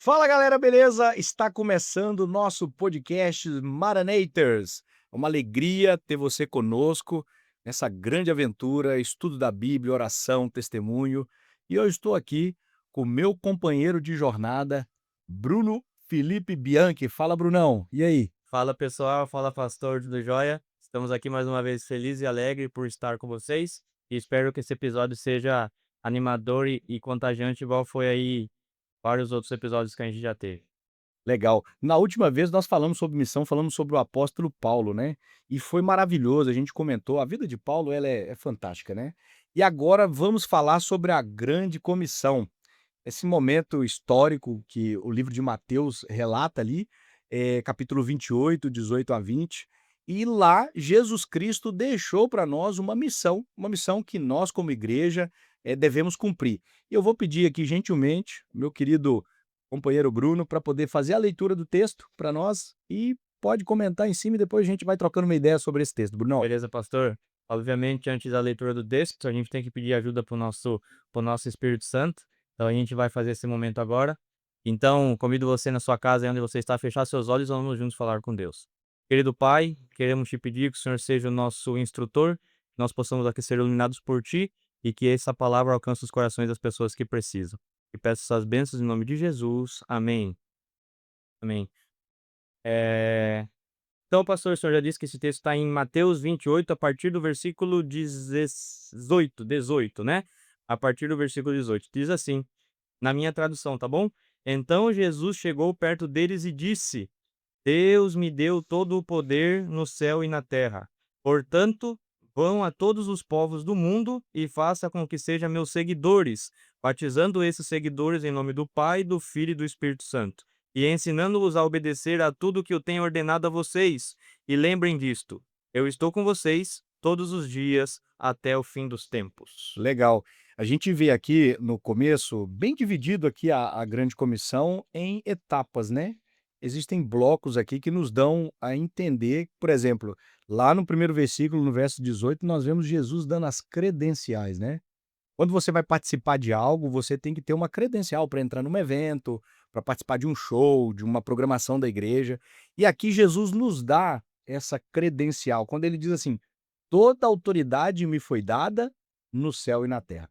Fala galera, beleza? Está começando o nosso podcast Maranators. É uma alegria ter você conosco nessa grande aventura, estudo da Bíblia, oração, testemunho. E eu estou aqui com o meu companheiro de jornada, Bruno Felipe Bianchi. Fala, Brunão. E aí? Fala pessoal, fala pastor, tudo jóia? Estamos aqui mais uma vez feliz e alegre por estar com vocês e espero que esse episódio seja animador e contagiante igual foi aí vários outros episódios que a gente já teve. Legal. Na última vez nós falamos sobre missão, falamos sobre o apóstolo Paulo, né? E foi maravilhoso, a gente comentou, a vida de Paulo ela é fantástica, né? E agora vamos falar sobre a grande comissão. Esse momento histórico que o livro de Mateus relata ali, capítulo 28, 18 a 20, e lá Jesus Cristo deixou para nós uma missão que nós como igreja, devemos cumprir. E eu vou pedir aqui gentilmente, meu querido companheiro Bruno, para poder fazer a leitura do texto para nós e pode comentar em cima e depois a gente vai trocando uma ideia sobre esse texto, Brunão. Beleza, pastor? Obviamente, antes da leitura do texto, a gente tem que pedir ajuda pro nosso Espírito Santo. Então a gente vai fazer esse momento agora. Então, convido você na sua casa, aí onde você está, a fechar seus olhos e vamos juntos falar com Deus. Querido Pai, queremos te pedir que o Senhor seja o nosso instrutor, que nós possamos aqui ser iluminados por ti e que essa palavra alcance os corações das pessoas que precisam. E peço essas bênçãos em nome de Jesus. Amém. Amém. Eh, então, pastor, o senhor já disse que esse texto está em Mateus 28, a partir do versículo 18, né? A partir do versículo 18. Diz assim, na minha tradução, tá bom? Então Jesus chegou perto deles e disse: Deus me deu todo o poder no céu e na terra. Portanto, vão a todos os povos do mundo e faça com que sejam meus seguidores, batizando esses seguidores em nome do Pai, do Filho e do Espírito Santo, e ensinando-os a obedecer a tudo que eu tenho ordenado a vocês. E lembrem disto: eu estou com vocês todos os dias até o fim dos tempos. Legal. A gente vê aqui no começo, bem dividido aqui a grande comissão em etapas, né. Existem blocos aqui que nos dão a entender, por exemplo, lá no primeiro versículo, no verso 18, nós vemos Jesus dando as credenciais, né. Quando você vai participar de algo, você tem que ter uma credencial para entrar num evento, para participar de um show, de uma programação da igreja. E aqui Jesus nos dá essa credencial, quando ele diz assim: "Toda autoridade me foi dada no céu e na terra".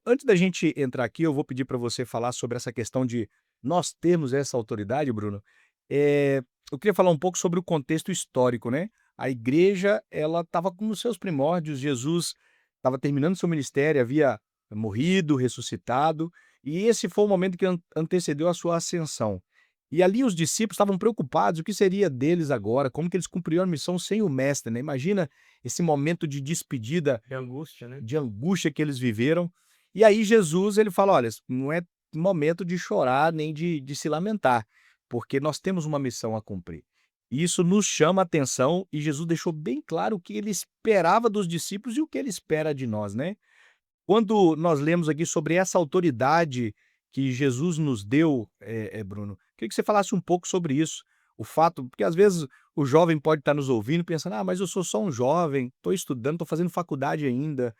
Antes da gente entrar aqui, eu vou pedir para você falar sobre essa questão de nós termos essa autoridade, Bruno. Eu queria falar um pouco sobre o contexto histórico, né. A igreja, ela estava com os seus primórdios, Jesus estava terminando seu ministério, havia morrido, ressuscitado, e esse foi o momento que antecedeu a sua ascensão. E ali os discípulos estavam preocupados, o que seria deles agora, como que eles cumpririam a missão sem o mestre, né. Imagina esse momento de despedida, Que angústia, né? de angústia que eles viveram. E aí Jesus ele fala: "Olha, não é momento de chorar nem de se lamentar, porque nós temos uma missão a cumprir". E isso nos chama a atenção e Jesus deixou bem claro o que ele esperava dos discípulos e o que ele espera de nós, né. Quando nós lemos aqui sobre essa autoridade que Jesus nos deu, Bruno, queria que você falasse um pouco sobre isso. O fato porque às vezes o jovem pode estar nos ouvindo pensando: "Ah, mas eu sou só um jovem, estou estudando, estou fazendo faculdade ainda,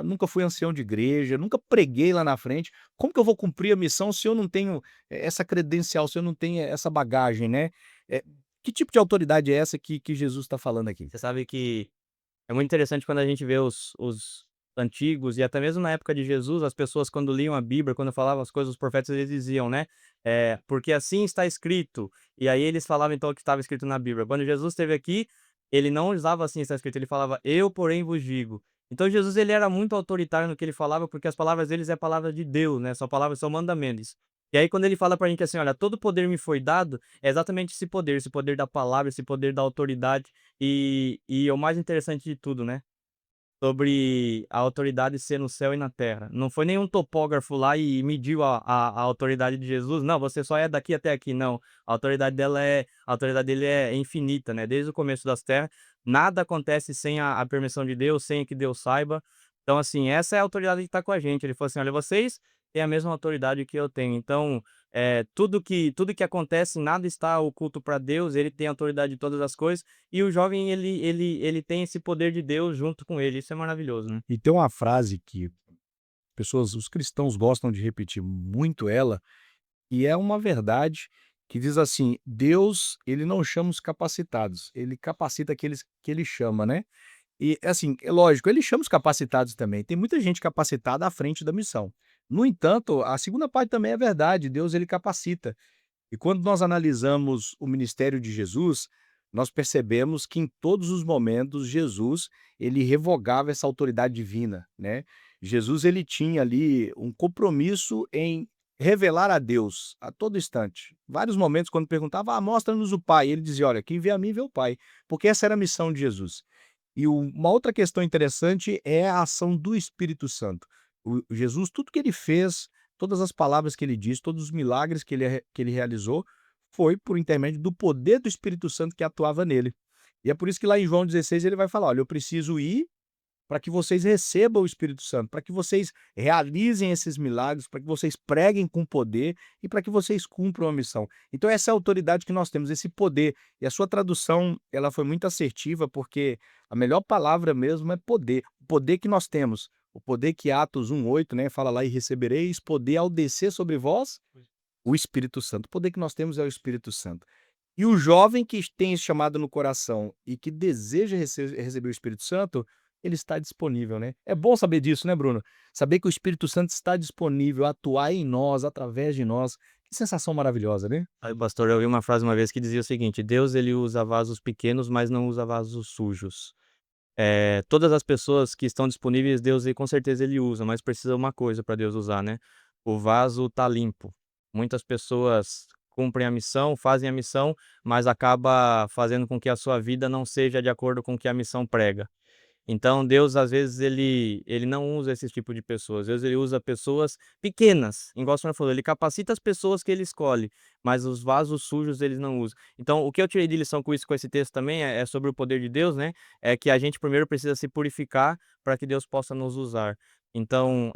nunca fui ancião de igreja, nunca preguei lá na frente. Como que eu vou cumprir a missão se eu não tenho essa credencial, se eu não tenho essa bagagem, né?" Eh, que tipo de autoridade é essa que Jesus está falando aqui? Você sabe que é muito interessante quando a gente vê os antigos e até mesmo na época de Jesus, as pessoas quando liam a Bíblia, quando falavam as coisas, os profetas eles diziam, né, "Porque assim está escrito", e aí eles falavam então o que estava escrito na Bíblia. Quando Jesus esteve aqui, ele não usava "assim está escrito", ele falava: "Eu, porém, vos digo". Então Jesus ele era muito autoritário no que ele falava, porque as palavras deles é a palavra de Deus, né, são palavras, são mandamentos. E aí quando ele fala pra gente assim: "Olha, todo poder me foi dado", é exatamente esse poder da palavra, esse poder da autoridade e o mais interessante de tudo, né, sobre a autoridade ser no céu e na terra. Não foi nenhum topógrafo lá e mediu a autoridade de Jesus, não, você só é daqui até aqui, não. A autoridade dele é infinita, né, desde o começo das terras, nada acontece sem a permissão de Deus, sem que Deus saiba. Então, assim, essa é a autoridade que está com a gente. Ele falou assim: "Olha, vocês têm a mesma autoridade que eu tenho, então, tudo que acontece, nada está oculto para Deus, ele tem autoridade de todas as coisas, e o jovem ele tem esse poder de Deus junto com ele, isso é maravilhoso, né. E tem uma frase que os cristãos gostam de repetir muito ela, E é uma verdade que diz assim: Deus, ele não chama os capacitados, ele capacita aqueles que ele chama, né. E, assim, é lógico, ele chama os capacitados também, tem muita gente capacitada à frente da missão. No entanto, a segunda parte também é verdade, Deus ele capacita. E quando nós analisamos o ministério de Jesus, nós percebemos que em todos os momentos Jesus, ele revogava essa autoridade divina, né. Jesus ele tinha ali um compromisso em revelar a Deus a todo instante. Vários momentos quando perguntava: "Ah, mostra-nos o Pai", ele dizia: "Olha, quem vê a mim vê o Pai", porque essa era a missão de Jesus. E uma outra questão interessante é a ação do Espírito Santo. O Jesus, tudo que ele fez, todas as palavras que ele disse, todos os milagres que ele realizou, foi por intermédio do poder do Espírito Santo que atuava nele. E é por isso que lá em João 16 ele vai falar: "Olha, eu preciso ir para que vocês recebam o Espírito Santo, para que vocês realizem esses milagres, para que vocês preguem com poder e para que vocês cumpram a missão". Então essa é a autoridade que nós temos, esse poder. E a sua tradução, ela foi muito assertiva, porque a melhor palavra mesmo é poder. O poder que nós temos, o poder que Atos 1:8, né, fala lá: "E recebereis poder ao descer sobre vós o Espírito Santo". O poder que nós temos é o Espírito Santo. E o jovem que tem esse chamado no coração e que deseja receber o Espírito Santo, ele está disponível, né. É bom saber disso, né, Bruno? Saber que o Espírito Santo está disponível a atuar em nós, através de nós. Que sensação maravilhosa, né? Aí, pastor, eu ouvi uma frase uma vez que dizia o seguinte: "Deus ele usa vasos pequenos, mas não usa vasos sujos". Todas as pessoas que estão disponíveis, Deus ele com certeza ele usa, mas precisa uma coisa para Deus usar, né, o vaso tá limpo. Muitas pessoas cumprem a missão, fazem a missão, mas acaba fazendo com que a sua vida não seja de acordo com o que a missão prega. Então Deus, às vezes, ele não usa esse tipo de pessoas. Deus ele usa pessoas pequenas, igual o senhor falou, ele capacita as pessoas que ele escolhe, mas os vasos sujos eles não usam. Então o que eu tirei de lição com isso, com esse texto também, é sobre o poder de Deus, né, é que a gente primeiro precisa se purificar para que Deus possa nos usar. Então,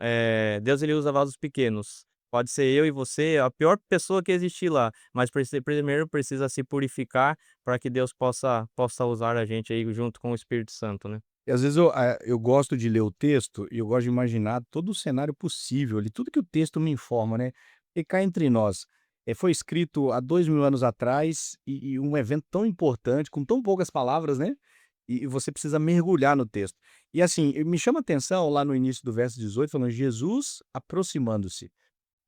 Deus ele usa vasos pequenos. Pode ser eu e você, a pior pessoa que existir lá, mas primeiro precisa se purificar para que Deus possa usar a gente aí junto com o Espírito Santo, né. E às vezes eu gosto de ler o texto e eu gosto de imaginar todo o cenário possível ali, tudo que o texto me informa, né. E cá entre nós, foi escrito há 2000 anos atrás e um evento tão importante, com tão poucas palavras, né, e você precisa mergulhar no texto. E assim, me chama a atenção lá no início do verso 18 falando: "Jesus aproximando-se".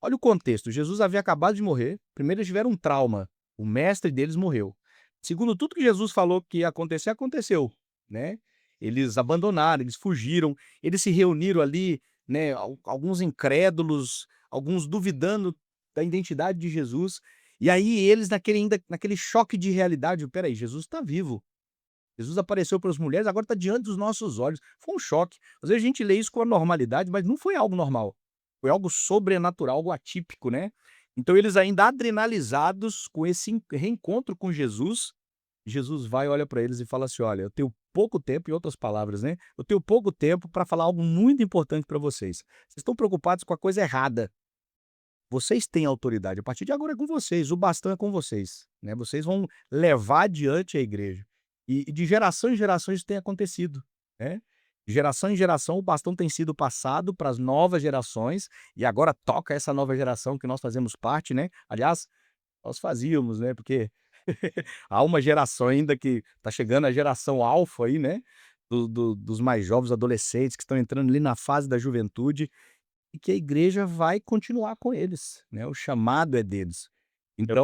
Olha o contexto, Jesus havia acabado de morrer, primeiro eles tiveram um trauma, o mestre deles morreu. Segundo, tudo que Jesus falou que ia acontecer, aconteceu, né. Eles abandonaram, eles fugiram, eles se reuniram ali, né, alguns incrédulos, alguns duvidando da identidade de Jesus, e aí eles naquele choque de realidade: "Espera aí, Jesus está vivo, Jesus apareceu para as mulheres, agora está diante dos nossos olhos". Foi um choque. Às vezes a gente lê isso com a normalidade, mas não foi algo normal. Foi algo sobrenatural, algo atípico, né. Então eles ainda adrenalizados com esse reencontro com Jesus, Jesus vai, olha para eles e fala assim: "Olha, eu tenho pouco tempo", em outras palavras, né, "eu tenho pouco tempo para falar algo muito importante para vocês. Vocês estão preocupados com a coisa errada. Vocês têm autoridade, a partir de agora é com vocês, o bastão é com vocês, né, vocês vão levar adiante a igreja". E de geração em geração isso tem acontecido, né. De geração em geração o bastão tem sido passado para as novas gerações, e agora toca essa nova geração que nós fazemos parte, né. Aliás, nós fazíamos, né, porque há uma geração ainda que está chegando, a geração alfa aí, né, dos mais jovens adolescentes que estão entrando ali na fase da juventude, e que a igreja vai continuar com eles, né, o chamado é deles. Então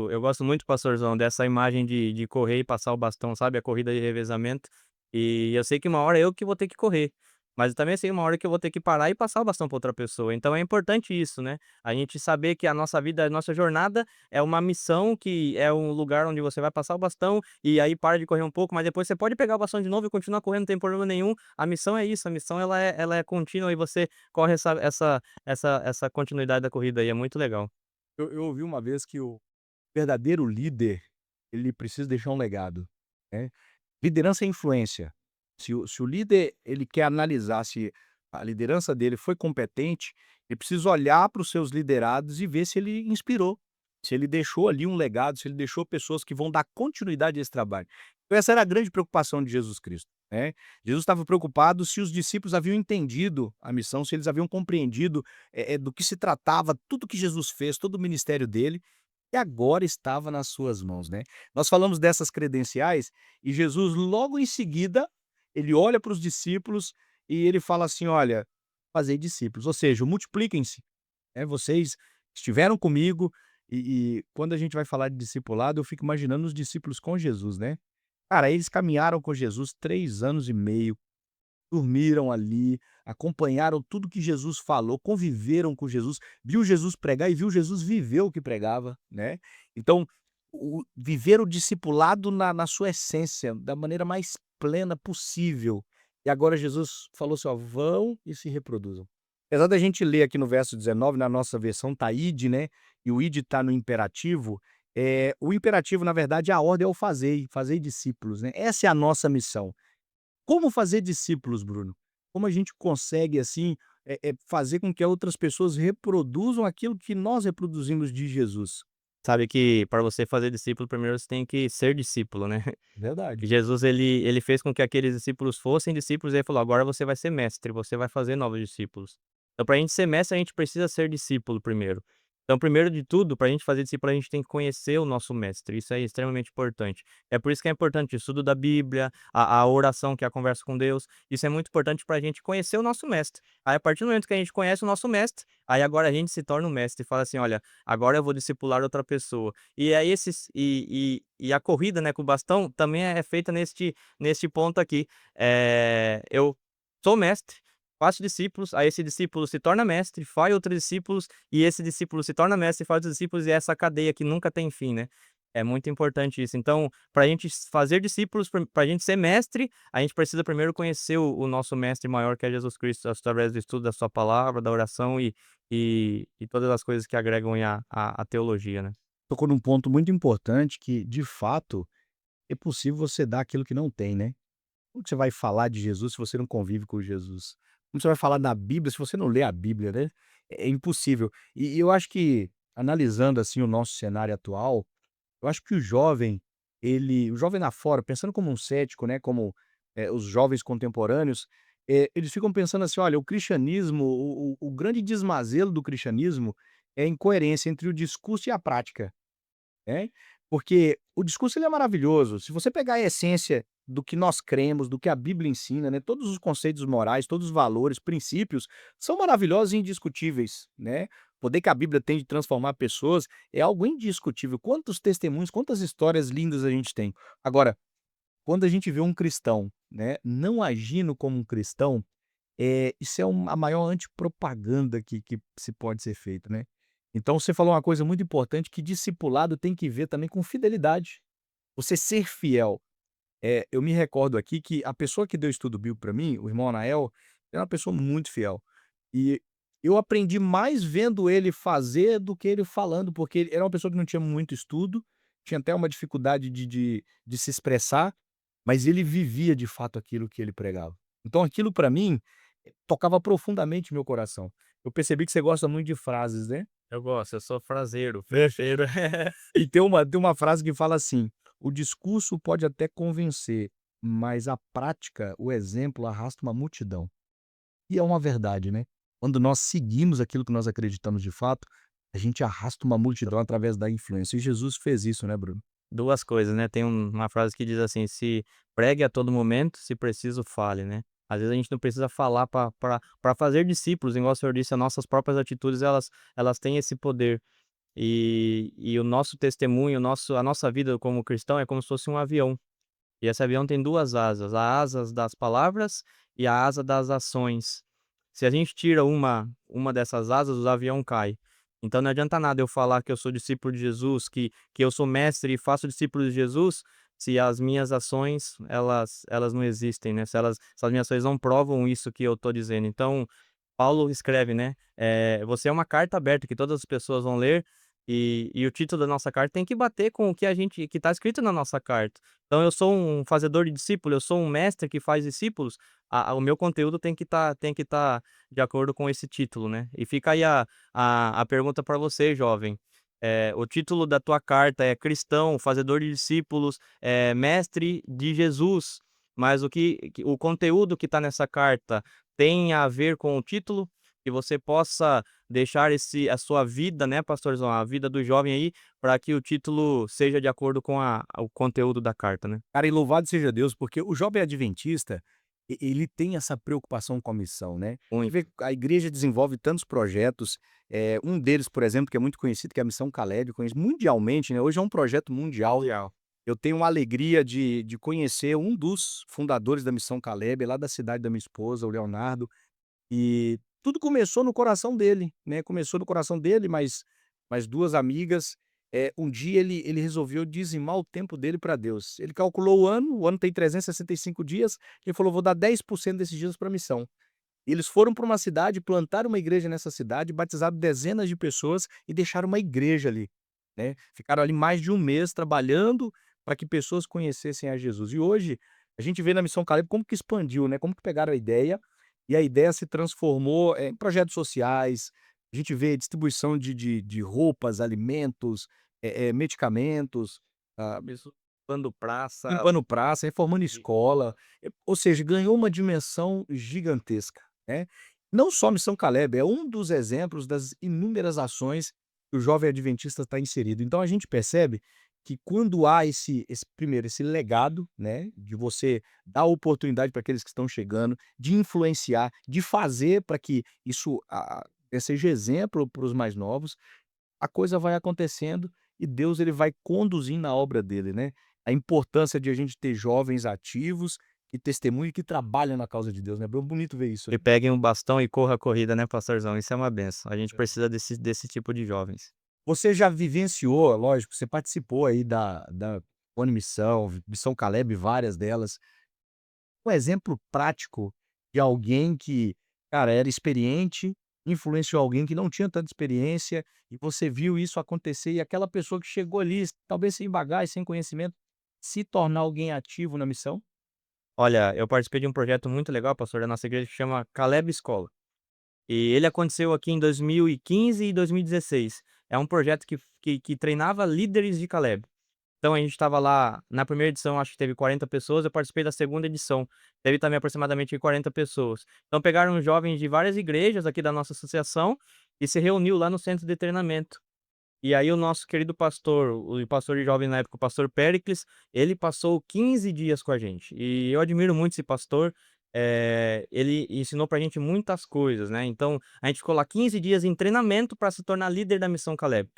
Eu gosto muito, pastorzão, dessa imagem de correr e passar o bastão, sabe, a corrida de revezamento. E eu sei que uma hora eu que vou ter que correr, mas eu também sei uma hora que eu vou ter que parar e passar o bastão para outra pessoa. Então é importante isso, né, a gente saber que a nossa vida, a nossa jornada é uma missão, que é um lugar onde você vai passar o bastão, e aí para de correr um pouco, mas depois você pode pegar o bastão de novo e continuar correndo, não tem problema nenhum. A missão é isso, a missão ela é contínua e você corre essa continuidade da corrida aí, é muito legal. eu ouvi uma vez que o verdadeiro líder, ele precisa deixar um legado, né. Liderança é influência. Se o líder, ele quer analisar se a liderança dele foi competente, ele precisa olhar para os seus liderados e ver se ele inspirou, se ele deixou ali um legado, se ele deixou pessoas que vão dar continuidade a esse trabalho. Então essa era a grande preocupação de Jesus Cristo. né. Jesus estava preocupado se os discípulos haviam entendido a missão, se eles haviam compreendido, do que se tratava tudo que Jesus fez, todo o ministério dele, e agora estava nas suas mãos, né. Nós falamos dessas credenciais e Jesus logo em seguida, ele olha para os discípulos e ele fala assim: "Olha, fazei discípulos", ou seja, multipliquem-se, vocês estiveram comigo e quando a gente vai falar de discipulado, eu fico imaginando os discípulos com Jesus, né. Cara, eles caminharam com Jesus 3 anos e meio, dormiram ali, acompanharam tudo que Jesus falou, conviveram com Jesus, viu Jesus pregar e viu Jesus viver o que pregava, né. Então, viver o discipulado na sua essência, da maneira mais plena possível. E agora Jesus falou assim: "Ó, vão e se reproduzam". Apesar da gente ler aqui no verso 19, na nossa versão tá ide, né, e o ide tá no imperativo, o imperativo na verdade, a ordem é o fazei, fazei discípulos, né. Essa é a nossa missão. Como fazer discípulos, Bruno? Como a gente consegue, assim, fazer com que outras pessoas reproduzam aquilo que nós reproduzimos de Jesus? Sabe que para você fazer discípulo, primeiro você tem que ser discípulo, né. Verdade. Jesus ele fez com que aqueles discípulos fossem discípulos e ele falou: "Agora você vai ser mestre, você vai fazer novos discípulos". Então para a gente ser mestre, a gente precisa ser discípulo primeiro. Então primeiro de tudo, para a gente fazer discípulo, a gente tem que conhecer o nosso mestre, isso é extremamente importante. É por isso que é importante o estudo da Bíblia, a oração, que é a conversa com Deus, isso é muito importante para a gente conhecer o nosso mestre. Aí a partir do momento que a gente conhece o nosso mestre, aí agora a gente se torna um mestre e fala assim: "Olha, agora eu vou discipular outra pessoa". E aí a corrida, né, com o bastão também é feita neste ponto aqui. Eu sou mestre, faço discípulos, aí esse discípulo se torna mestre, faz outros discípulos, e esse discípulo se torna mestre, faz outros discípulos, e essa cadeia que nunca tem fim, né. É muito importante isso. Então, para a gente fazer discípulos, para a gente ser mestre, a gente precisa primeiro conhecer o nosso mestre maior, que é Jesus Cristo, através do estudo da sua palavra, da oração e todas as coisas que agregam a teologia, né. Tocou num ponto muito importante que, de fato, é possível você dar aquilo que não tem, né. Como que você vai falar de Jesus se você não convive com Jesus? Como você vai falar da Bíblia se você não lê a Bíblia, né? É impossível. E eu acho que, analisando, assim, o nosso cenário atual, eu acho que o jovem lá fora, pensando como um cético, né, como, os jovens contemporâneos, eles ficam pensando assim: "Olha, o cristianismo, o grande desmazelo do cristianismo é a incoerência entre o discurso e a prática", né. Porque o discurso ele é maravilhoso, se você pegar a essência do que nós cremos, do que a Bíblia ensina, né, todos os conceitos morais, todos os valores, princípios, são maravilhosos e indiscutíveis, né. O poder que a Bíblia tem de transformar pessoas é algo indiscutível. Quantos testemunhos, quantas histórias lindas a gente tem. Agora, quando a gente vê um cristão, né, não agindo como um cristão, isso é a maior antipropaganda que se pode ser feita, né. Então você falou uma coisa muito importante que discipulado tem que ver também com fidelidade. Você ser fiel. Eu me recordo aqui que a pessoa que deu estudo bíblico para mim, o irmão Anael, é uma pessoa muito fiel. E eu aprendi mais vendo ele fazer do que ele falando, porque ele era uma pessoa que não tinha muito estudo, tinha até uma dificuldade de se expressar, mas ele vivia de fato aquilo que ele pregava. Então aquilo para mim, tocava profundamente meu coração. Eu percebi que você gosta muito de frases, né? Eu gosto, eu sou fraseiro, ferveiro. E tem uma frase que fala assim: "O discurso pode até convencer, mas a prática, o exemplo arrasta uma multidão". E é uma verdade, né. Quando nós seguimos aquilo que nós acreditamos de fato, a gente arrasta uma multidão através da influência. E Jesus fez isso, né, Bruno? 2 coisas, né, tem uma frase que diz assim: "Se pregue a todo momento, se preciso fale", né. Às vezes a gente não precisa falar para fazer discípulos, igual o senhor disse, as nossas próprias atitudes elas têm esse poder. E o nosso testemunho, a nossa vida como cristão é como se fosse um avião, e esse avião tem 2 asas, a asas das palavras e a asa das ações. Se a gente tira uma dessas asas, o avião cai. Então não adianta nada eu falar que eu sou discípulo de Jesus, que eu sou mestre e faço discípulos de Jesus, se as minhas ações elas não existem, né, se as minhas ações não provam isso que eu estou dizendo. Então, Paulo escreve, né, você é uma carta aberta que todas as pessoas vão ler, e o título da nossa carta tem que bater com o que está escrito na nossa carta. Então eu sou um fazedor de discípulo, eu sou um mestre que faz discípulos, o meu conteúdo tem que estar de acordo com esse título, né. E fica aí a pergunta para você, jovem, o título da tua carta é cristão, fazedor de discípulos, mestre de Jesus. mas o conteúdo que está nessa carta tem a ver com o título, que você possa deixar a sua vida, né, pastorzão, a vida do jovem aí, para que o título seja de acordo com o conteúdo da carta, né. Cara, e louvado seja Deus, porque o jovem adventista, ele tem essa preocupação com a missão, né. Você vê Muito. que a igreja desenvolve tantos projetos, um deles, por exemplo, que é muito conhecido, que é a Missão Caleb, conhecido mundialmente, né, hoje é um projeto mundial. Mundial. Eu tenho a alegria de conhecer um dos fundadores da Missão Caleb, lá da cidade da minha esposa, o Leonardo, e tudo começou no coração dele, né, começou no coração dele, mais 2 amigas, um dia ele resolveu dizimar o tempo dele para Deus. Ele calculou o ano tem 365 dias, ele falou: "Vou dar 10% desses dias para missão". Eles foram para uma cidade, plantaram uma igreja nessa cidade, batizaram dezenas de pessoas e deixaram uma igreja ali, né. Ficaram ali mais de um mês trabalhando para que pessoas conhecessem a Jesus. E hoje, a gente vê na Missão Caleb como que expandiu, né, como que pegaram a ideia, e a ideia se transformou, em projetos sociais, a gente vê distribuição de roupas, alimentos, medicamentos, ah, Isso, plano praça. limpando praça, reformando escola, ou seja, ganhou uma dimensão gigantesca, né. Não só Missão Caleb, é um dos exemplos das inúmeras ações que o jovem adventista está inserido. Então a gente percebe que quando há esse legado, né, de você dar oportunidade para aqueles que estão chegando, de influenciar, de fazer para que isso seja exemplo para os mais novos, a coisa vai acontecendo e Deus ele vai conduzindo a obra dele, né. A importância de a gente ter jovens ativos, que testemunham e que trabalham na causa de Deus, né. É bonito ver isso, E né. peguem um bastão e corra a corrida, né, pastorzão, isso é uma benção. A gente precisa desse tipo de jovens. Você já vivenciou, lógico, você participou aí da One Missão, Missão Caleb, várias delas. Um exemplo prático de alguém que, cara, era experiente, influenciou alguém que não tinha tanta experiência, e você viu isso acontecer, e aquela pessoa que chegou ali, talvez sem bagagem, sem conhecimento, se tornar alguém ativo na missão? Olha, eu participei de um projeto muito legal, pastor, da nossa igreja, que chama Caleb Escola. E ele aconteceu aqui em 2015 e 2016. É um projeto que treinava líderes de Caleb. Então a gente estava lá na primeira edição, acho que teve 40 pessoas, eu participei da segunda edição, teve também aproximadamente 40 pessoas. Então pegaram jovens de várias igrejas aqui da nossa associação e se reuniu lá no centro de treinamento. E aí o nosso querido pastor, o pastor de jovem na época, o pastor Péricles, ele passou 15 dias com a gente. E eu admiro muito esse pastor, ele ensinou pra gente muitas coisas, né. Então, a gente ficou lá 15 dias em treinamento para se tornar líder da Missão Caleb.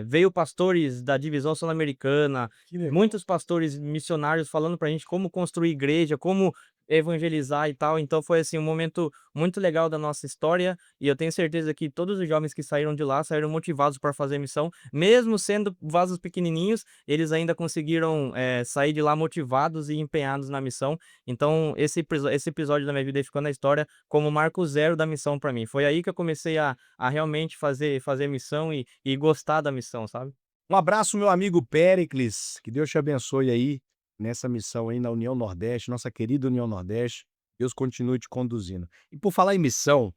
Veio pastores da divisão sul-americana, Que legal. muitos pastores missionários falando pra gente como construir igreja, como evangelizar e tal, então foi, assim, um momento muito legal da nossa história, e eu tenho certeza que todos os jovens que saíram de lá, saíram motivados para fazer missão, mesmo sendo vasos pequenininhos, eles ainda conseguiram, sair de lá motivados e empenhados na missão. Então esse episódio da minha vida ficou na história como marco zero da missão pra mim. Foi aí que eu comecei a realmente fazer missão e gostar da missão, sabe. Um abraço, meu amigo Péricles, que Deus te abençoe aí, nessa missão aí na União Nordeste, nossa querida União Nordeste, Deus continue te conduzindo. E por falar em missão,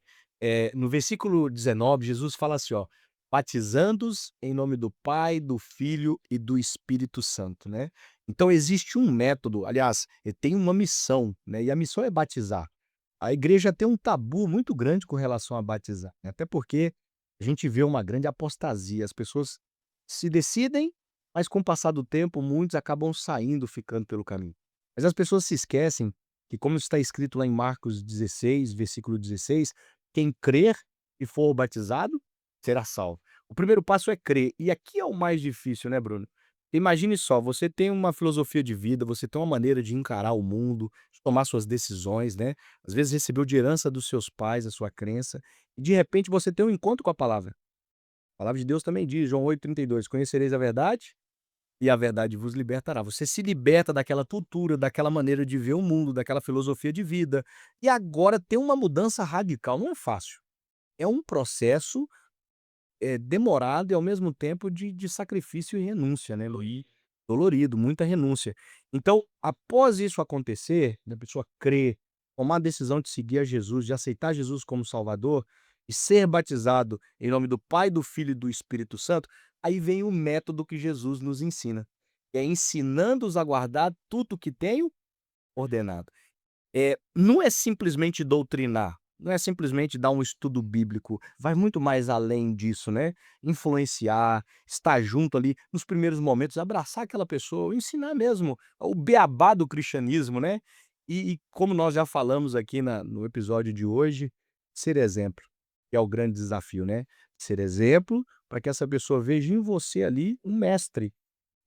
no versículo 19, Jesus fala assim, ó: "Batizando-os em nome do Pai, do Filho e do Espírito Santo", né. Então existe um método, aliás, tem uma missão, né, e a missão é batizar. A igreja tem um tabu muito grande com relação a batizar, né, até porque a gente vê uma grande apostasia, as pessoas se decidem, mas com o passar do tempo, muitos acabam saindo, ficando pelo caminho. Mas as pessoas se esquecem que, como está escrito lá em Marcos 16, versículo 16, quem crer e for batizado será salvo. O primeiro passo é crer, e aqui é o mais difícil, né, Bruno? Imagine só, você tem uma filosofia de vida, você tem uma maneira de encarar o mundo, de tomar suas decisões, né? Às vezes recebeu de herança dos seus pais a sua crença, e de repente você tem um encontro com a palavra. A palavra de Deus também diz, João 8,32: "Conhecereis a verdade, e a verdade vos libertará". Você se liberta daquela cultura, daquela maneira de ver o mundo, daquela filosofia de vida, e agora tem uma mudança radical. Não é fácil, é um processo, demorado e ao mesmo tempo de sacrifício e renúncia, né, dolorido, muita renúncia. Então, após isso acontecer, da pessoa crer, tomar a decisão de seguir a Jesus, de aceitar Jesus como Salvador e ser batizado em nome do Pai, do Filho e do Espírito Santo, aí vem o método que Jesus nos ensina, que é ensinando-os a guardar tudo o que tenho. ordenado. Não é simplesmente doutrinar, não é simplesmente dar um estudo bíblico, vai muito mais além disso, né. Influenciar, estar junto ali nos primeiros momentos, abraçar aquela pessoa, ensinar mesmo o beabá do cristianismo, né. E como nós já falamos aqui no episódio de hoje, ser exemplo, que é o grande desafio, né. Ser exemplo para que essa pessoa veja em você ali um mestre,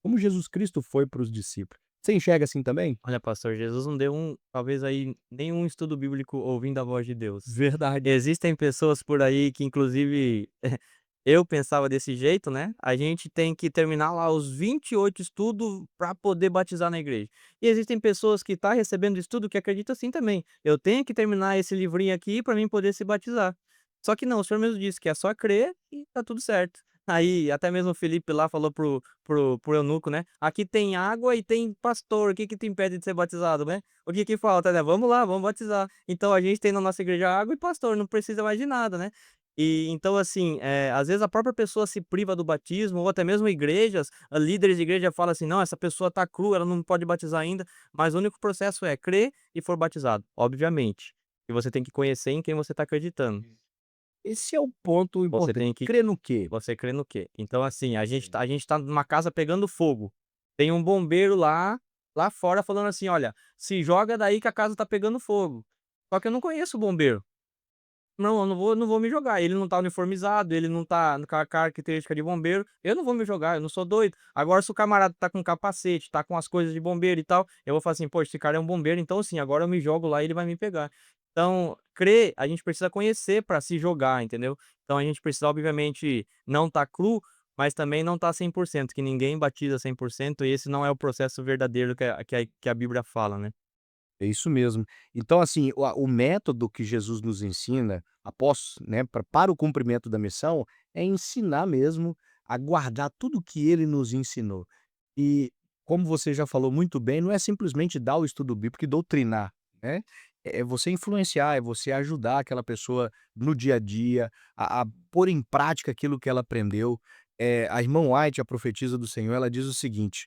como Jesus Cristo foi para os discípulos. Você enxerga assim também? Olha, pastor, Jesus não deu talvez aí, nenhum estudo bíblico ouvindo a voz de Deus. Verdade. Existem pessoas por aí que inclusive eu pensava desse jeito, né, a gente tem que terminar lá os 28 estudos para poder batizar na igreja. E existem pessoas que tá recebendo estudo que acredita assim também, eu tenho que terminar esse livrinho aqui para mim poder se batizar. Só que não, o senhor mesmo disse que é só crer e tá tudo certo. Aí até mesmo o Felipe lá falou pro eunuco, né: "Aqui tem água e tem pastor, o que que te impede de ser batizado, né? O que que falta, né? Vamos lá, vamos batizar". Então a gente tem na nossa igreja água e pastor, não precisa mais de nada, né? E então assim, às vezes a própria pessoa se priva do batismo ou até mesmo igrejas, líderes de igreja falam assim: "Não, essa pessoa tá crua, ela não pode batizar ainda", mas o único processo é crer e for batizado, obviamente. E você tem que conhecer em quem você está acreditando. Esse é o ponto Você importante. tem que Crer no quê? Você crê no quê? Então, assim, Sim. a gente tá numa casa pegando fogo. Tem um bombeiro lá fora falando assim: "Olha, se joga daí que a casa tá pegando fogo". Só que eu não conheço o bombeiro. Não, eu não vou me jogar. Ele não tá uniformizado, ele não tá com a característica de bombeiro, eu não vou me jogar, eu não sou doido. Agora se o camarada tá com capacete, tá com as coisas de bombeiro e tal, eu vou falar assim: "Poxa, esse cara é um bombeiro, então assim, agora eu me jogo lá e ele vai me pegar". Então, crer, a gente precisa conhecer pra se jogar, entendeu? Então a gente precisa obviamente não tá cru, mas também não tá 100%, que ninguém batiza 100% e esse não é o processo verdadeiro que a Bíblia fala, né. É isso mesmo. Então, assim, o método que Jesus nos ensina, após, né, para o cumprimento da missão, é ensinar mesmo a guardar tudo que ele nos ensinou. E, como você já falou muito bem, não é simplesmente dar o estudo bíblico e doutrinar, né? É você influenciar, é você ajudar aquela pessoa no dia a dia, a pôr em prática aquilo que ela aprendeu. A irmã White, a profetisa do Senhor, ela diz o seguinte: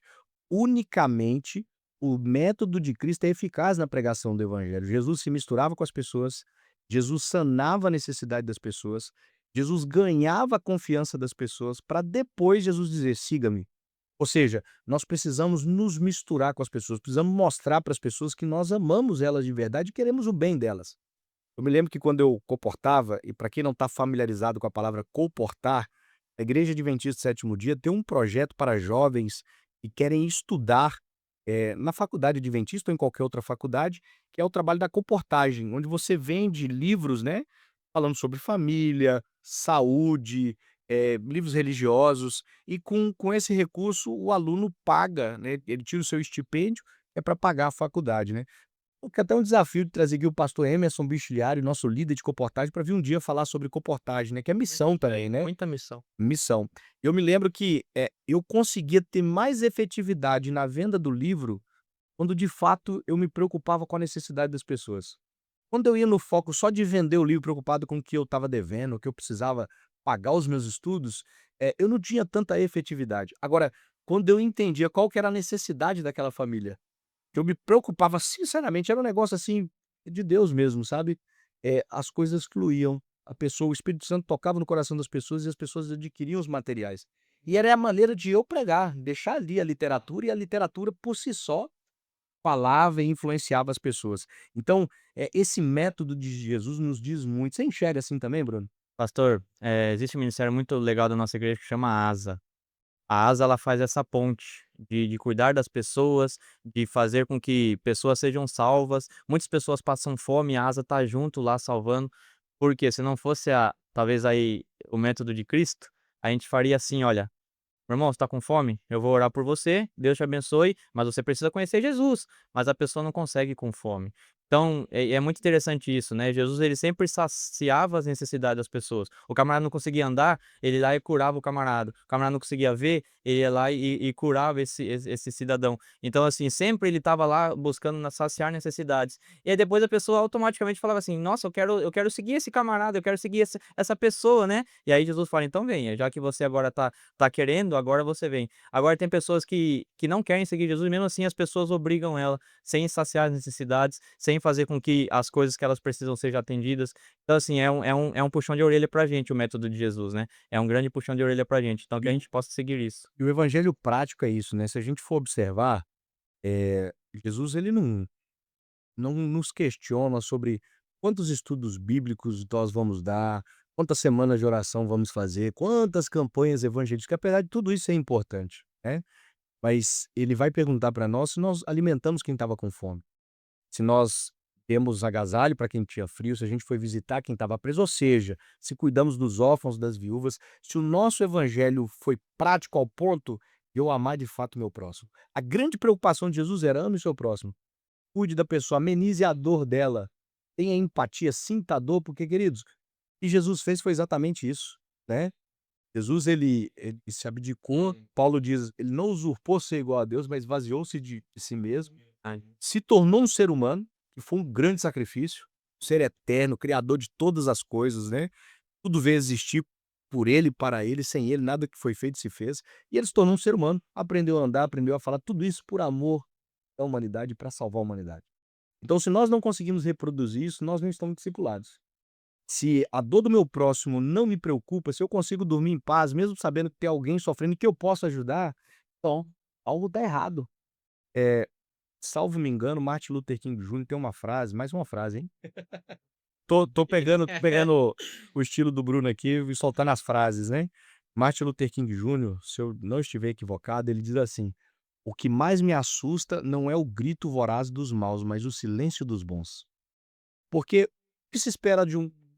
unicamente o método de Cristo é eficaz na pregação do evangelho. Jesus se misturava com as pessoas, Jesus sanava a necessidade das pessoas, Jesus ganhava a confiança das pessoas para depois Jesus dizer: "Siga-me". Ou seja, nós precisamos nos misturar com as pessoas, precisamos mostrar para as pessoas que nós amamos elas de verdade e queremos o bem delas. Eu me lembro que quando eu comportava, e para quem não está familiarizado com a palavra comportar, a Igreja Adventista do Sétimo Dia tem um projeto para jovens que querem estudar, na faculdade adventista ou em qualquer outra faculdade, que é o trabalho da comportagem, onde você vende livros, né, falando sobre família, saúde, livros religiosos, e com esse recurso o aluno paga, né, ele tira o seu estipêndio, é para pagar a faculdade, né. Porque até um desafio de trazer aqui o pastor Emerson Bichilhari, nosso líder de comportagem, para vir um dia falar sobre comportagem, né, que é Muito missão também, bem, né, muita missão. missão. Eu me lembro que, eu conseguia ter mais efetividade na venda do livro, quando de fato eu me preocupava com a necessidade das pessoas. Quando eu ia no foco só de vender o livro, preocupado com o que eu estava devendo, o que eu precisava pagar os meus estudos, eu não tinha tanta efetividade. Agora, quando eu entendia qual que era a necessidade daquela família, que eu me preocupava sinceramente, era um negócio, assim, de Deus mesmo, sabe. As coisas fluíam, a pessoa o Espírito Santo tocava no coração das pessoas e as pessoas adquiriam os materiais. E era a maneira de eu pregar, deixar ali a literatura e a literatura por si só falava e influenciava as pessoas. Então, esse método de Jesus nos diz muito. Você enxerga assim também, Bruno? Pastor, existe um ministério muito legal da nossa igreja que chama ASA. A ASA ela faz essa ponte de cuidar das pessoas, de fazer com que pessoas sejam salvas. Muitas pessoas passam fome, a ASA tá junto lá salvando, porque se não fosse talvez aí o método de Cristo, a gente faria assim: "Olha, meu irmão, você tá com fome? Eu vou orar por você, Deus te abençoe, mas você precisa conhecer Jesus", mas a pessoa não consegue com fome. Então, é muito interessante isso, né, Jesus ele sempre saciava as necessidades das pessoas. O camarada não conseguia andar, ele ia lá e curava o camarada não conseguia ver, ele ia lá e curava esse cidadão. Então, assim, sempre ele estava lá buscando saciar necessidades. E aí depois a pessoa automaticamente falava assim: "Nossa, eu quero seguir esse camarada, eu quero seguir essa pessoa", né. E aí Jesus fala: "Então venha, já que você agora tá querendo, agora você vem". Agora tem pessoas que não querem seguir Jesus, mesmo assim as pessoas obrigam ela sem saciar as necessidades, sem fazer com que as coisas que elas precisam sejam atendidas. Então, assim, é um puxão de orelha pra gente o método de Jesus, né. É um grande puxão de orelha pra gente, então que E a o gente possa seguir isso. e o evangelho prático é isso, né, se a gente for observar, Jesus ele não nos questiona sobre quantos estudos bíblicos nós vamos dar, quantas semanas de oração vamos fazer, quantas campanhas evangelísticas, apesar de tudo isso é importante, né, mas ele vai perguntar para nós se nós alimentamos quem estava com fome, se nós demos agasalho para quem tinha frio, se a gente foi visitar quem estava preso, ou seja, se cuidamos dos órfãos, das viúvas, se o nosso evangelho foi prático ao ponto de eu amar de fato o meu próximo. A grande preocupação de Jesus era: ame o seu próximo. Cuide da pessoa, amenize a dor dela, tenha empatia, sinta a dor, porque, queridos, o que Jesus fez foi exatamente isso, né. Jesus ele se abdicou, Paulo diz, ele não usurpou ser igual a Deus, mas esvaziou-se de si mesmo, Ai. se tornou um ser humano, que foi um grande sacrifício, um ser eterno, criador de todas as coisas, né, tudo veio existir por ele, para ele, sem ele nada que foi feito se fez, e ele se tornou um ser humano, aprendeu a andar, aprendeu a falar, tudo isso por amor da humanidade, para salvar a humanidade. Então, se nós não conseguimos reproduzir isso, nós não estamos discipulados. Se a dor do meu próximo não me preocupa, se eu consigo dormir em paz, mesmo sabendo que tem alguém sofrendo e que eu posso ajudar, então algo está errado. Salvo me engano, Martin Luther King Jr. tem uma frase, mais uma frase, hein? Tô pegando o estilo do Bruno aqui e soltando as frases, né? Martin Luther King Jr., se eu não estiver equivocado, ele diz assim: "O que mais me assusta não é o grito voraz dos maus, mas o silêncio dos bons." Porque o que se espera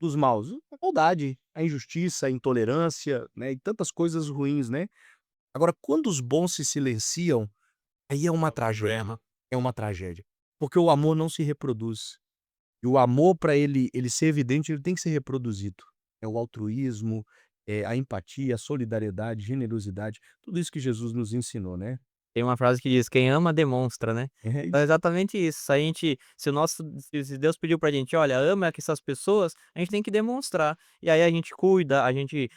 dos maus? A maldade, a injustiça, a intolerância, né, e tantas coisas ruins, né. Agora quando os bons se silenciam, aí é uma tragédia, é uma tragédia. Porque o amor não se reproduz. E o amor para ele ser evidente, ele tem que ser reproduzido. É o altruísmo, é a empatia, a solidariedade, generosidade, tudo isso que Jesus nos ensinou, né. Tem uma frase que diz: "Quem ama demonstra", né. É Então é isso. exatamente isso, se Deus pediu pra gente: "Olha, ama essas pessoas", a gente tem que demonstrar. E aí a gente cuida, a gente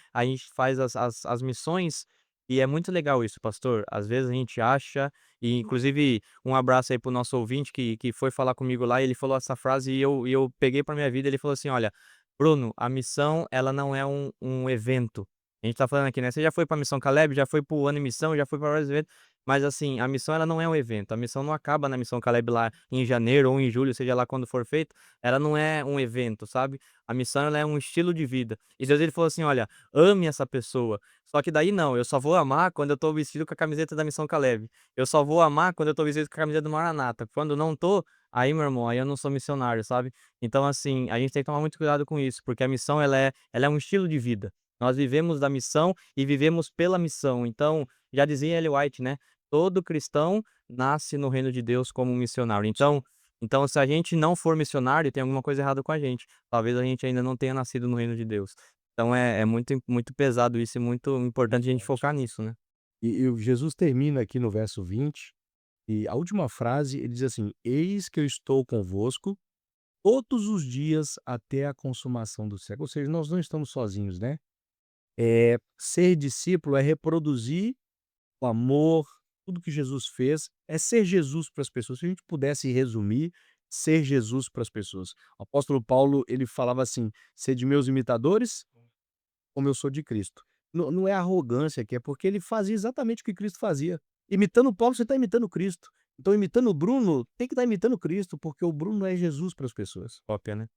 faz as missões, e é muito legal isso, pastor. Às vezes a gente acha e inclusive um abraço aí para o nosso ouvinte que foi falar comigo lá e ele falou essa frase e eu peguei pra minha vida, ele falou assim: "Olha, Bruno, a missão ela não é um evento". A gente tá falando aqui, né, você já foi pra Missão Caleb, já foi para o Ano em Missão, já foi pra vários eventos, mas assim, a missão ela não é um evento, a missão não acaba na Missão Caleb lá em janeiro ou em julho, seja lá quando for feito, ela não é um evento, sabe. A missão ela é um estilo de vida. E Deus ele falou assim: "Olha, ame essa pessoa". Só que daí não, eu só vou amar quando eu tô vestido com a camiseta da Missão Caleb. Eu só vou amar quando eu tô vestido com a camiseta do Maranata. Quando não tô, aí meu irmão, aí eu não sou missionário, sabe. Então assim, a gente tem que tomar muito cuidado com isso, porque a missão ela é um estilo de vida. Nós vivemos da missão e vivemos pela missão. Então, já dizia Ellen White, né: "Todo cristão nasce no reino de Deus como um missionário". Então se a gente não for missionário, tem alguma coisa errada com a gente. Talvez a gente ainda não tenha nascido no reino de Deus. Então é muito pesado isso e muito importante a gente focar nisso, né. E o Jesus termina aqui no verso 20, e a última frase ele diz assim: "Eis que eu estou convosco todos os dias até a consumação do século." Ou seja, nós não estamos sozinhos, né. Ser discípulo é reproduzir o amor, tudo que Jesus fez, é ser Jesus para as pessoas. Se a gente pudesse resumir, ser Jesus para as pessoas. O apóstolo Paulo, ele falava assim: "Sede meus imitadores, como eu sou de Cristo." Não é arrogância que é porque ele fazia exatamente o que Cristo fazia. Imitando Paulo, você está imitando Cristo. Então imitando o Bruno, tem que estar imitando Cristo, porque o Bruno é Jesus para as pessoas. Cópia, né.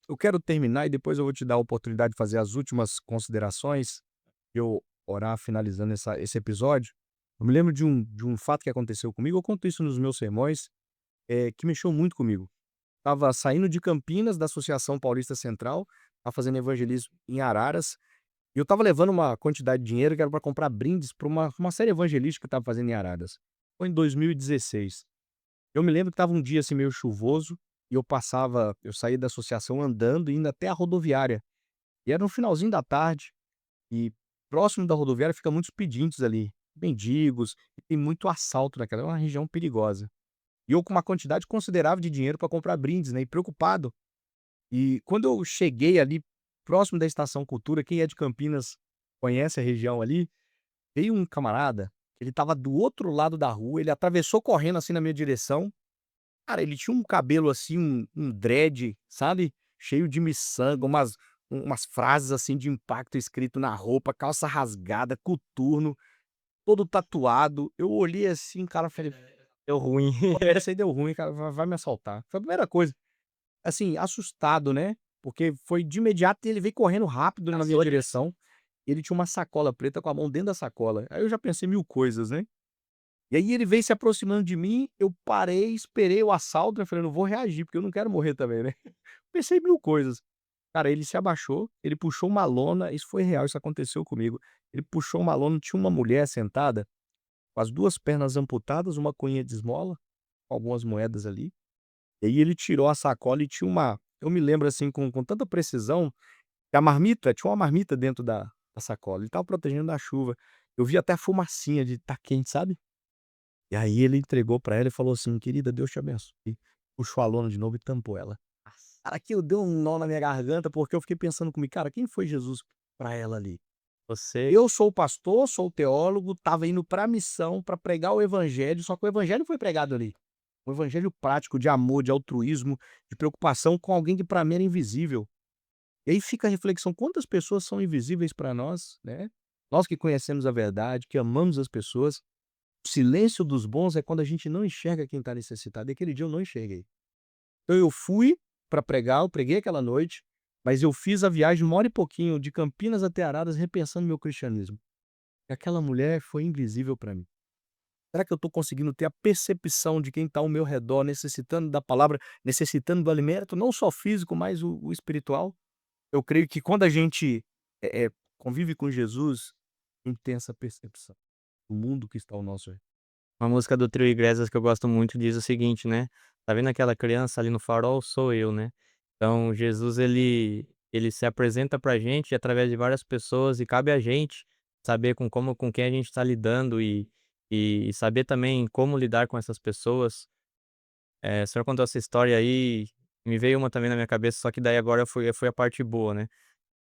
Eu quero terminar e depois eu vou te dar a oportunidade de fazer as últimas considerações, eu orar finalizando esse episódio. Eu me lembro de um fato que aconteceu comigo, eu conto isso nos meus sermões, que mexeu muito comigo. Estava saindo de Campinas, da Associação Paulista Central, estava fazendo evangelismo em Araras, e eu estava levando uma quantidade de dinheiro que era para comprar brindes para uma série evangelística que eu estava fazendo em Araras. Foi em 2016. Eu me lembro que estava um dia, assim, meio chuvoso, e eu saía da associação andando, indo até a rodoviária. E era no finalzinho da tarde, e próximo da rodoviária fica muitos pedintes ali, mendigos, e tem muito assalto naquela é uma região perigosa. E eu com uma quantidade considerável de dinheiro para comprar brindes, né, e preocupado. E quando eu cheguei ali, próximo da Estação Cultura, quem é de Campinas conhece a região ali, veio um camarada, ele estava do outro lado da rua, ele atravessou correndo, assim, na minha direção. Cara, ele tinha um cabelo, assim, um dread, sabe, cheio de miçanga, umas frases, assim, de impacto escrito na roupa, calça rasgada, coturno, todo tatuado. Eu olhei assim, cara, falei: Deu ruim. "Essa aí deu ruim, cara, vai me assaltar". Foi a primeira coisa. Assim, assustado, né, porque foi de imediato e ele veio correndo rápido na minha direção. Ele tinha uma sacola preta com a mão dentro da sacola. Aí eu já pensei mil coisas, né. E aí ele veio se aproximando de mim, eu parei, esperei o assalto, eu falei: "Não vou reagir, porque eu não quero morrer também, né". Pensei mil coisas. Cara, ele se abaixou, ele puxou uma lona, isso foi real, isso aconteceu comigo. Ele puxou uma lona, tinha uma mulher sentada, com as 2 pernas amputadas, uma coinha de esmola, com algumas moedas ali. E aí ele tirou a sacola e tinha uma eu me lembro, assim, com tanta precisão, que a marmita tinha uma marmita dentro da sacola, ele estava protegendo da chuva. Eu vi até a fumacinha de tá quente, sabe. E aí ele entregou pra ela e falou assim: "Querida, Deus te abençoe". Puxou a lona de novo e tampou ela. Cara, aquilo deu um nó na minha garganta, porque eu fiquei pensando comigo: "Cara, quem foi Jesus pra ela ali?". Você Eu sou pastor, sou teólogo, estava indo pra missão, pra pregar o evangelho, só que o evangelho foi pregado ali. Um evangelho prático de amor, de altruísmo, de preocupação com alguém que pra mim era invisível. E aí fica a reflexão, quantas pessoas são invisíveis pra nós, né. Nós que conhecemos a verdade, que amamos as pessoas, o silêncio dos bons é quando a gente não enxerga quem tá necessitado, e aquele dia eu não enxerguei. Então eu fui pra pregar, eu preguei aquela noite, mas eu fiz a viagem 1 hora e pouquinho de Campinas até Araras repensando meu cristianismo. E aquela mulher foi invisível pra mim. Será que eu estou conseguindo ter a percepção de quem está ao meu redor necessitando da palavra, necessitando do alimento, não só físico, mas o espiritual? Eu creio que quando a gente, convive com Jesus, a gente tem essa percepção do mundo que está ao nosso redor. Uma música do Trio Iglesias que eu gosto muito diz o seguinte, né: "Tá vendo aquela criança ali no farol? Sou eu", né. Então Jesus ele se apresenta pra gente através de várias pessoas e cabe a gente saber com quem a gente tá lidando e saber também como lidar com essas pessoas. O senhor contou essa história aí, me veio uma também na minha cabeça, só que daí agora foi a parte boa, né.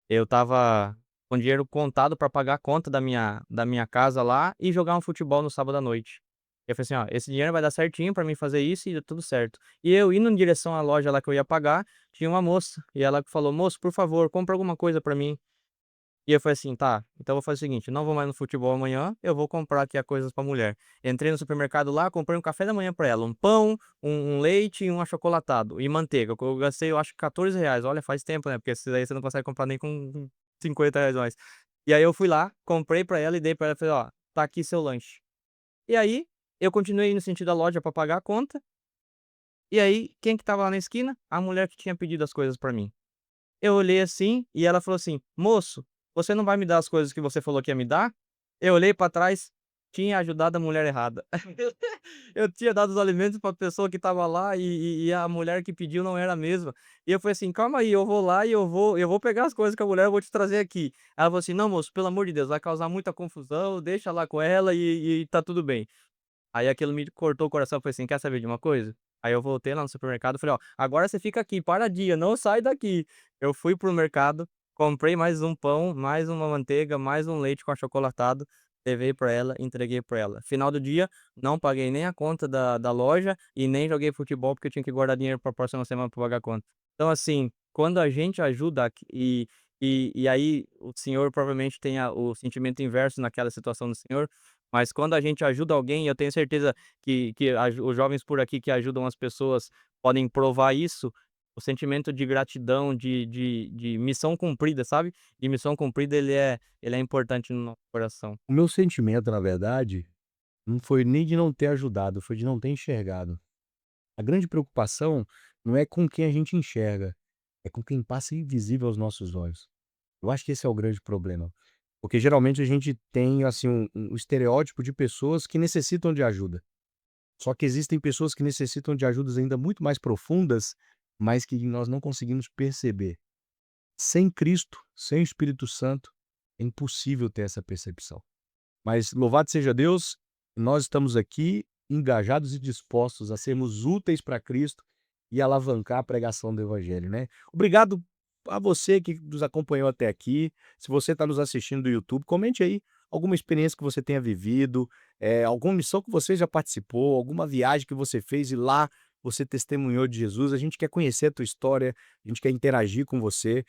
Eu estava com dinheiro contado pra pagar a conta da minha casa lá e jogar um futebol no sábado à noite. Eu falei assim: "Ó, esse dinheiro vai dar certinho pra mim fazer isso e deu tudo certo". E eu indo em direção à loja lá que eu ia pagar, tinha uma moça, e ela falou: "Moço, por favor, compra alguma coisa pra mim". E eu falei assim: "Tá, então eu vou fazer o seguinte, não vou mais no futebol amanhã, eu vou comprar aqui as coisas pra mulher". Entrei no supermercado lá, comprei um café da manhã pra ela, um pão, um leite e um achocolatado, e manteiga, que eu gastei eu acho que R$ 14. Olha, faz tempo, né, porque esses aí você não consegue comprar nem com R$ 50 mais. E aí eu fui lá, comprei pra ela e dei pra ela, falei: "Ó, tá aqui seu lanche". E aí, eu continuei indo no sentido da loja pra pagar a conta, e aí, quem que estava lá na esquina? A mulher que tinha pedido as coisas pra mim. Eu olhei assim e ela falou assim: "Moço, você não vai me dar as coisas que você falou que ia me dar?". Eu olhei pra trás, tinha ajudado a mulher errada. Eu tinha dado os alimentos pra pessoa que estava lá e a mulher que pediu não era a mesma. E eu falei assim: "Calma aí, eu vou lá e eu vou pegar as coisas com a mulher, eu vou te trazer aqui". Ela falou assim: "Não moço, pelo amor de Deus, vai causar muita confusão, deixa lá com ela e tá tudo bem". Aí aquilo me cortou o coração, eu falei assim: "Quer saber de uma coisa?". Aí eu voltei lá no supermercado e falei: "Ó, agora você fica aqui paradinha, não sai daqui". Eu fui para o mercado, comprei mais um pão, mais uma manteiga, mais um leite com achocolatado, levei pra ela, entreguei pra ela. Final do dia, não paguei nem a conta da loja e nem joguei futebol, porque eu tinha que guardar dinheiro pra próxima semana pra pagar a conta. Então assim, quando a gente ajuda e aí o senhor provavelmente tenha o sentimento inverso naquela situação do senhor, mas quando a gente ajuda alguém, eu tenho certeza que os jovens por aqui que ajudam as pessoas podem provar isso, o sentimento de gratidão, de missão cumprida, sabe? De missão cumprida, ele é importante no nosso coração. O meu sentimento, na verdade, não foi nem de não ter ajudado, foi de não ter enxergado. A grande preocupação não é com quem a gente enxerga, é com quem passa invisível aos nossos olhos. Eu acho que esse é o grande problema, porque geralmente a gente tem, assim, um estereótipo de pessoas que necessitam de ajuda. Só que existem pessoas que necessitam de ajudas ainda muito mais profundas, mas que nós não conseguimos perceber. Sem Cristo, sem o Espírito Santo, é impossível ter essa percepção. Mas louvado seja Deus, nós estamos aqui engajados e dispostos a sermos úteis para Cristo e alavancar a pregação do evangelho, né. Obrigado a você que nos acompanhou até aqui. Se você está nos assistindo do YouTube, comente aí alguma experiência que você tenha vivido, alguma missão que você já participou, alguma viagem que você fez e lá você testemunhou de Jesus. A gente quer conhecer a tua história, a gente quer interagir com você.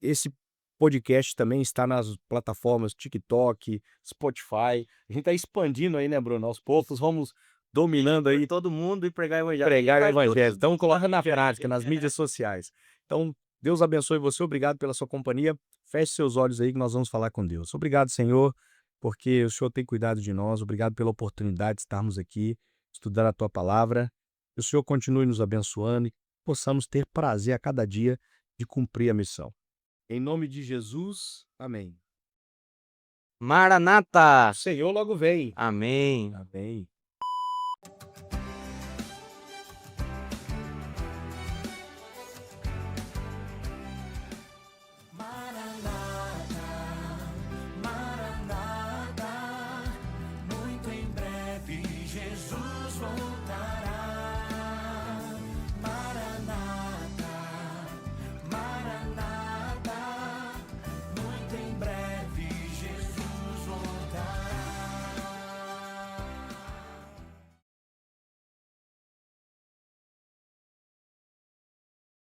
Esse podcast também está nas plataformas TikTok, Spotify. A gente está expandindo aí, né, Bruno? Aos poucos, vamos dominando aí Todo mundo e pregar o evangelho. pregar o Faz todo evangelho. Então, sentido. coloca na prática, nas mídias sociais. Então, Deus abençoe você. Obrigado pela sua companhia. Feche seus olhos aí que nós vamos falar com Deus. Obrigado, Senhor, porque o Senhor tem cuidado de nós. Obrigado pela oportunidade de estarmos aqui, estudar a tua palavra. Que o Senhor continue nos abençoando e possamos ter prazer a cada dia de cumprir a missão. Em nome de Jesus, amém. Maranata! O Senhor logo vem. Amém. Amém.